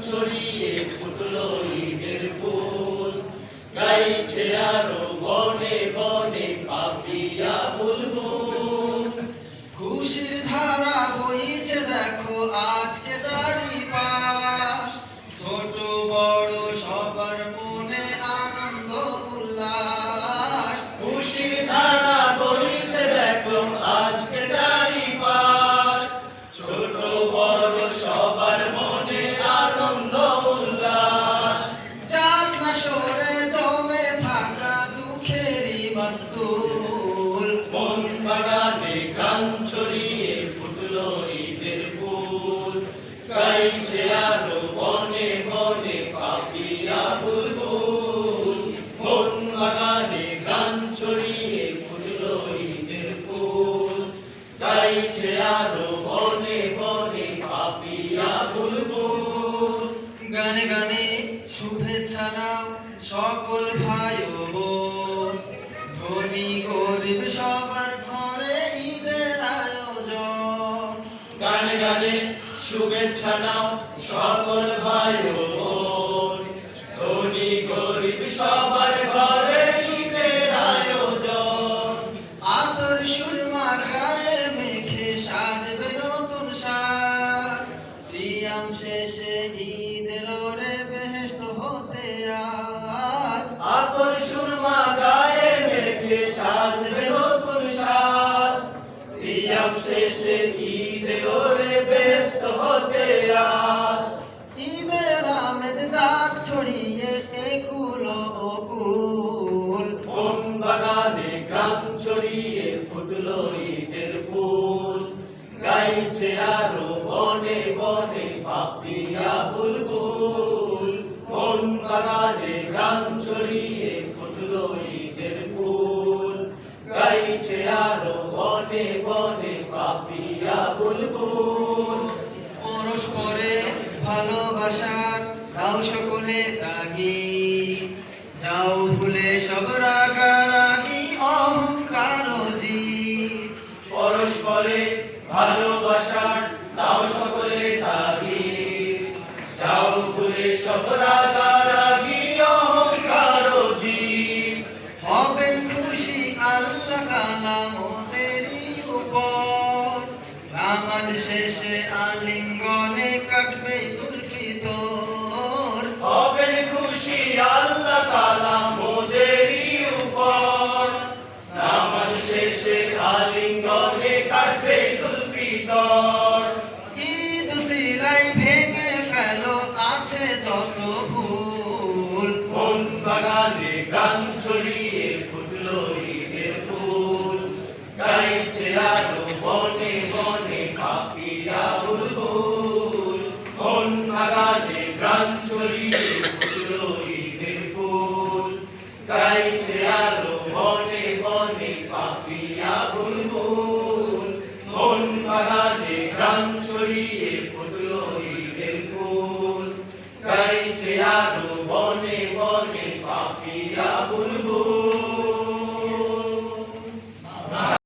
ছড়িয়ে ফুটলো ঈদের ফুল, গাইছে আরো বনে বনে পাপিয়া বুলবুল। খুশির ধারা বইছে দেখো আজকে চারিপাশ, ছোট বড় সবার মনে আনন্দ উল্লাস। খুশির ধারা বইছে দেখো আজকে চারিপাশ, ছোট বড় সবার মনে আনন্দ উল্লাস। যাক না সরে জমে থাকা দুঃখেরই মাস্তুল, মন বাগানে গান ছড়িয়ে ফুটলো ঈদের ফুল, গাইছে আরো বনে বনে পাপিয়া বুলবুল। মন বাগানে গান ছড়িয়ে ফুটলো ঈদের ফুল, গাইছে আরো বনে বনে পাপিয়া বুলবুল। গানে গানে শুভেচ্ছা নাও সকল ভাই ও বোন, ধনী গরিব সবার ঘরে ঈদের আয়োজন। গানে গানে শুভেচ্ছা নাও সকল ভাই ও বোন, ধনী গরিব সবার ঘরে ঈদের আয়োজন। আতর সুরমা গায়ে মেখে সাজবে নতুন সাজ, সিয়াম শেষে ঈদ এলো রে বেহেশত হতে আজ। আতর সুরমা গায়ে মেখে সাজবে নতুন সাজ, সিয়াম শেষে ঈদ এলো রে ব্যস্ত হতে আজ। ঈদের আমেজ দাগ ছড়িয়ে একুল ওকুল, মন বাগানে গান ছড়িয়ে ফুটলো ঈদের ফুল, গাইছে আরো বনে বনে পাপিয়া বুলবুল। মন বাগানে গান ছড়িয়ে ফুটলো ঈদের ফুল, গাইছে আরো বনে বনে পাপিয়া বুলবুল। পরস্পরে ভালোবাসার দাও সকলে রাগি, যাও ভুলে সব রাগারাগি অহংকার জি। পরস্পরে ভালোবাসার দাও সকলে দাগি, যাও ভুলে সব রাগারাগি অহংকার জীব। হবেন খুশি আল্লাহ তাআলা মোদেরই উপর, নামাজ শেষে আলিঙ্গনে কাটবে ঈদুল ফিতর। হবেন খুশি আল্লাহ তাআলা মোদেরই উপর, নামাজ শেষে আলিঙ্গনে কাটবে ঈদুল ফিতর। ঈদ সিলাই ভেঙে ফেলো আছে যত ভুল, মন বাগানে গান ছড়িয়ে ফুটলো ঈদের ফুল, গাইছে আরো বনে বনে পাপিয়া বুলবুল। মন বাগানে গান ছড়িয়ে ফুটলো ঈদের ফুল, গাইছে